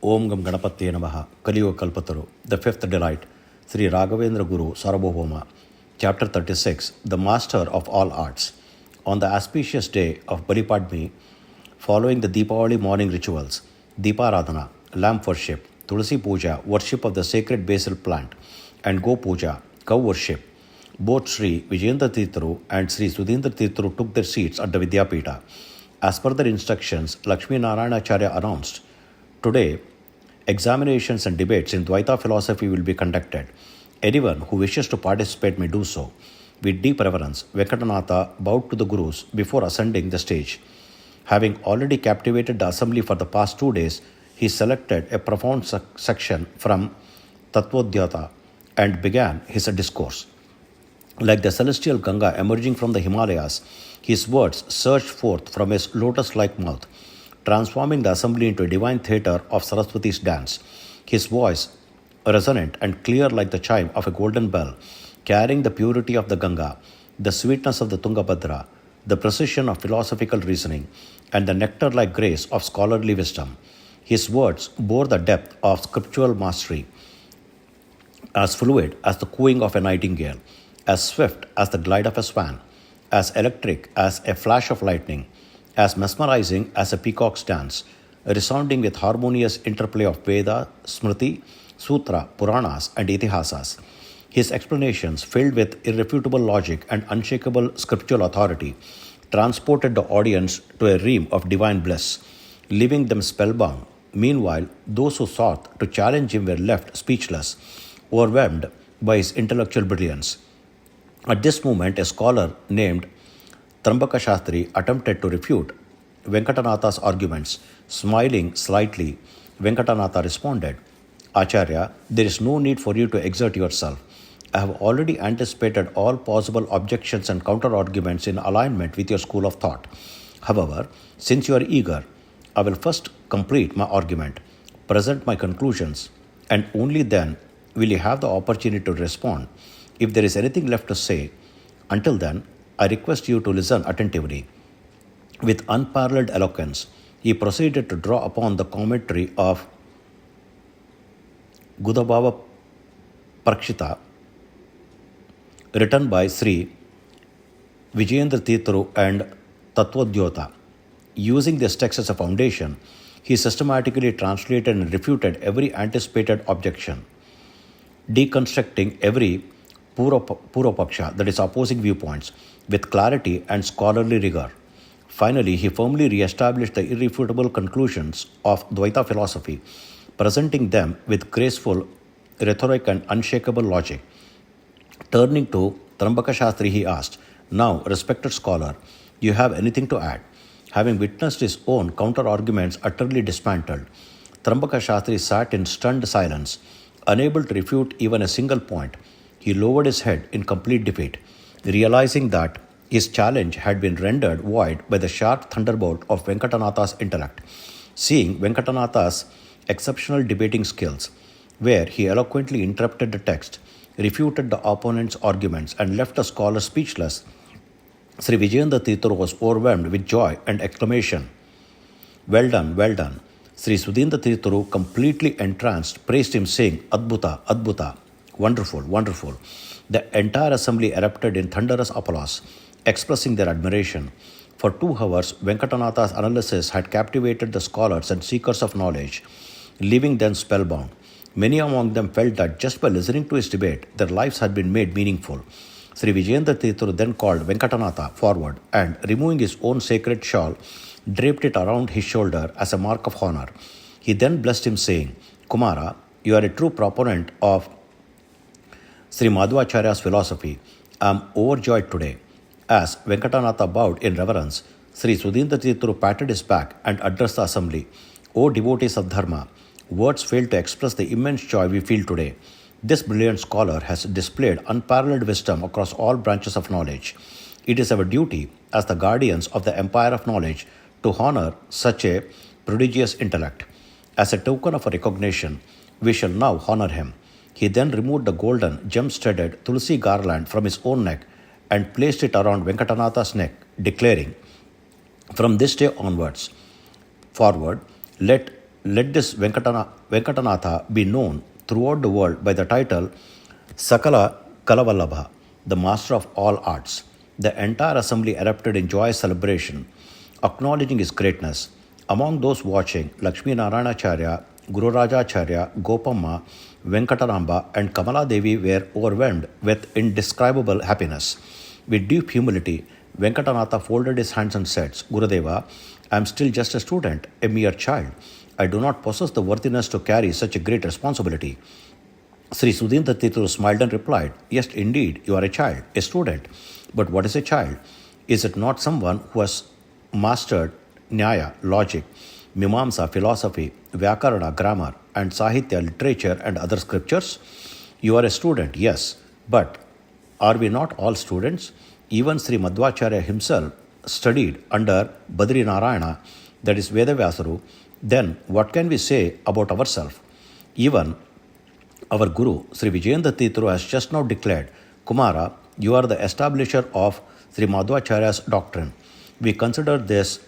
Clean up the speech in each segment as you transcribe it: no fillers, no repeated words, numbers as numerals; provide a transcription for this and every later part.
Om Gam Ganapatye Namaha, Kaliyugada Kalpataru, the fifth delight, Shri Raghavendra Guru Sarvabhouma, Chapter 36, the Master of All Arts. On the auspicious day of Balipadmi, following the Deepavali morning rituals, Deeparadhana, lamp worship, Tulsi Puja, worship of the sacred basil plant, and Go Puja, cow worship, both Shri Vijayendra Tirtharu and Shri Sudhindra Tirtharu took their seats at the Vidyapita. As per their instructions, Lakshmi Narayana Acharya announced, "Today, examinations and debates in Dvaita philosophy will be conducted. Anyone who wishes to participate may do so." With deep reverence, Venkatanatha bowed to the Gurus before ascending the stage. Having already captivated the assembly for the past 2 days, he selected a profound section from Tattvodhyata and began his discourse. Like the celestial Ganga emerging from the Himalayas, his words surged forth from his lotus-like mouth, transforming the assembly into a divine theatre of Saraswati's dance. His voice, resonant and clear like the chime of a golden bell, carrying the purity of the Ganga, the sweetness of the Tungabhadra, the precision of philosophical reasoning, and the nectar-like grace of scholarly wisdom. His words bore the depth of scriptural mastery, as fluid as the cooing of a nightingale, as swift as the glide of a swan, as electric as a flash of lightning, as mesmerizing as a peacock's dance, resounding with harmonious interplay of Veda, Smriti, Sutra, Puranas, and Itihasas. His explanations, filled with irrefutable logic and unshakable scriptural authority, transported the audience to a realm of divine bliss, leaving them spellbound. Meanwhile, those who sought to challenge him were left speechless, overwhelmed by his intellectual brilliance. At this moment, a scholar named Trambaka Shastri attempted to refute Venkatanatha's arguments. Smiling slightly, Venkatanatha responded, "Acharya, there is no need for you to exert yourself. I have already anticipated all possible objections and counter-arguments in alignment with your school of thought. However, since you are eager, I will first complete my argument, present my conclusions, and only then will you have the opportunity to respond. If there is anything left to say, until then, I request you to listen attentively." With unparalleled eloquence, he proceeded to draw upon the commentary of Gudabhava Prakshita, written by Sri Vijayendra Tirtharu and Tattvodhyota. Using this text as a foundation, he systematically translated and refuted every anticipated objection, deconstructing every Purvapaksha, that is opposing viewpoints, with clarity and scholarly rigor. Finally, he firmly re-established the irrefutable conclusions of Dvaita philosophy, presenting them with graceful rhetoric and unshakable logic. Turning to Trambaka Shastri, he asked, "Now, respected scholar, do you have anything to add?" Having witnessed his own counter-arguments utterly dismantled, Trambaka Shastri sat in stunned silence, unable to refute even a single point. He lowered his head in complete defeat, realizing that his challenge had been rendered void by the sharp thunderbolt of Venkatanatha's intellect. Seeing Venkatanatha's exceptional debating skills, where he eloquently interrupted the text, refuted the opponent's arguments, and left the scholar speechless, Sri Vijayendra Tirtharu was overwhelmed with joy and exclamation, "Well done, well done." Sri Sudhindra Tirtharu, completely entranced, praised him, saying, "Adbhuta, Adbhuta, wonderful, wonderful." The entire assembly erupted in thunderous applause, expressing their admiration. For 2 hours, Venkatanatha's analysis had captivated the scholars and seekers of knowledge, leaving them spellbound. Many among them felt that just by listening to his debate, their lives had been made meaningful. Sri Vijayendra Tirtharu then called Venkatanatha forward and, removing his own sacred shawl, draped it around his shoulder as a mark of honor. He then blessed him, saying, "Kumara, you are a true proponent of Sri Madhvacharya's philosophy. I am overjoyed today." As Venkatanatha bowed in reverence, Sri Sudhindra Tirtharu patted his back and addressed the assembly. "O devotees of Dharma, words fail to express the immense joy we feel today. This brilliant scholar has displayed unparalleled wisdom across all branches of knowledge. It is our duty, as the guardians of the empire of knowledge, to honor such a prodigious intellect. As a token of recognition, we shall now honor him." He then removed the golden, gem-studded Tulsi garland from his own neck and placed it around Venkatanatha's neck, declaring, "From this day onwards, forward, let let this Venkatanatha be known throughout the world by the title Sakala Kalavallabha, the master of all arts. The entire assembly erupted in joyous celebration, acknowledging his greatness. Among those watching, Lakshmi Naranacharya, Guru Rajacharya, Gopamma, Venkataramba, and Kamala Devi were overwhelmed with indescribable happiness. With deep humility, Venkatanatha folded his hands and said, Gurudeva, I am still just a student, a mere child. I do not possess the worthiness to carry such a great responsibility. Sri Sudhinda Tirtha smiled and replied, Yes, indeed, you are a child, a student. But what is a child? Is it not someone who has mastered Nyaya, logic, Mimamsa, philosophy, Vyakarana, grammar, and Sahitya, literature, and other scriptures? You are a student, yes, but are we not all students? Even Sri Madhvacharya himself studied under Badri Narayana, that is Vedavyasaru. Then what can we say about ourselves? Even our Guru, Sri Vijayendra Tirtha, has just now declared, Kumara, you are the establisher of Sri Madhvacharya's doctrine. We consider this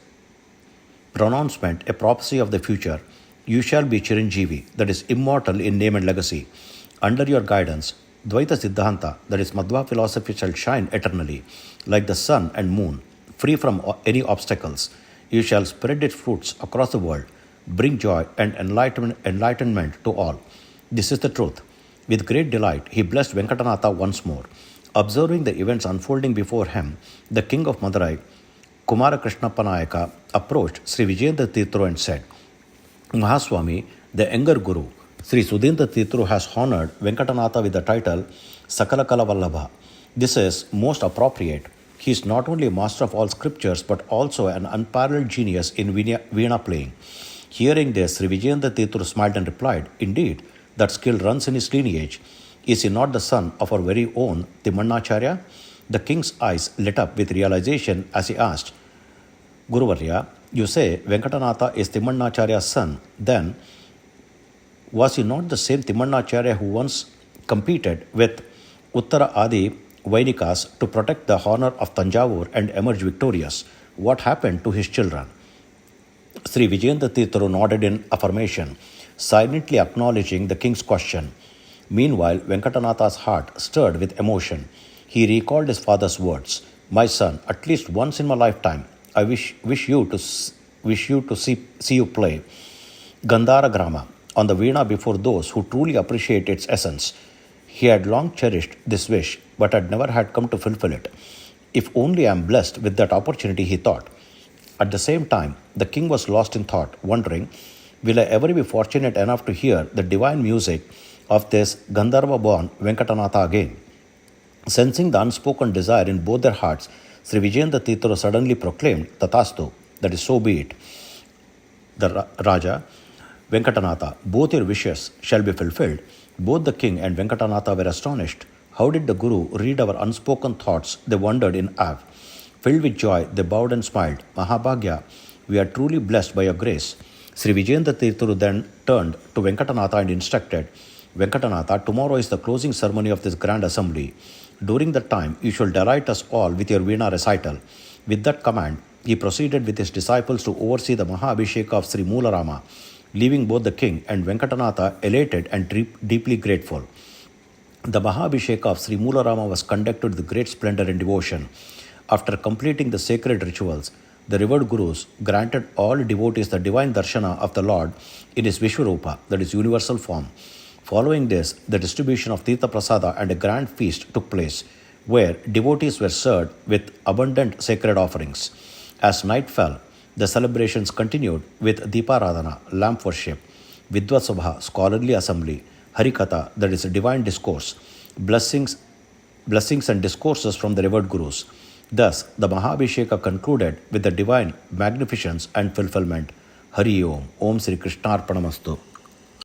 pronouncement a prophecy of the future. You shall be Chiranjeevi, that is immortal in name and legacy. Under your guidance, Dvaita Siddhanta, that is Madhva philosophy, shall shine eternally, like the sun and moon, free from any obstacles. You shall spread its fruits across the world, bring joy and enlightenment to all. This is the truth. With great delight, he blessed Venkatanatha once more. Observing the events unfolding before him, the king of Madurai, Kumara Krishnappa Nayaka, approached Sri Vijayendra Tirtha and said, Mahaswami, the younger Guru, Sri Sudhinda Tirtha has honored Venkatanatha with the title Sakala Kalavallabha. This is most appropriate. He is not only a master of all scriptures but also an unparalleled genius in Veena playing. Hearing this, Sri Vijayendra Tirtha smiled and replied, Indeed, that skill runs in his lineage. Is he not the son of our very own Timmannacharya? The king's eyes lit up with realization as he asked, Guruvarya, you say Venkatanatha is Timmannacharya's son. Then, was he not the same Timmannacharya who once competed with Uttara Adi Vainikas to protect the honor of Tanjavur and emerge victorious? What happened to his children? Sri Vijayendra Tirtha nodded in affirmation, silently acknowledging the king's question. Meanwhile, Venkatanatha's heart stirred with emotion. He recalled his father's words, My son, at least once in my lifetime, I wish you to see you play Gandhara Grama on the Veena before those who truly appreciate its essence. He had long cherished this wish, but had never had come to fulfill it. If only I am blessed with that opportunity, he thought. At the same time, the king was lost in thought, wondering, will I ever be fortunate enough to hear the divine music of this Gandharva-born Venkatanatha again? Sensing the unspoken desire in both their hearts, Sri Vijayendra Tirtha suddenly proclaimed, Tathastu, that is, so be it. The Raja, Venkatanatha, both your wishes shall be fulfilled. Both the king and Venkatanatha were astonished. How did the Guru read our unspoken thoughts? They wondered in awe. Filled with joy, they bowed and smiled. Mahabhagya, we are truly blessed by your grace. Sri Vijayendra Tirtha then turned to Venkatanatha and instructed, Venkatanatha, tomorrow is the closing ceremony of this grand assembly. During that time, you shall delight us all with your Veena recital. With that command, he proceeded with his disciples to oversee the Mahabhisheka of Sri Moolarama, leaving both the king and Venkatanatha elated and deeply grateful. The Mahabhisheka of Sri Moolarama was conducted with great splendor and devotion. After completing the sacred rituals, the revered Gurus granted all devotees the divine darshana of the Lord in his Vishwarupa, that is, universal form. Following this, the distribution of Tirtha Prasada and a grand feast took place, where devotees were served with abundant sacred offerings. As night fell, the celebrations continued with Deeparadhana, lamp worship, Vidvasabha, scholarly assembly, Harikatha, that is, divine discourse, blessings and discourses from the revered Gurus. Thus, the Mahabhisheka concluded with the divine magnificence and fulfillment. Hari Om. Om Sri Krishnarpanamastu.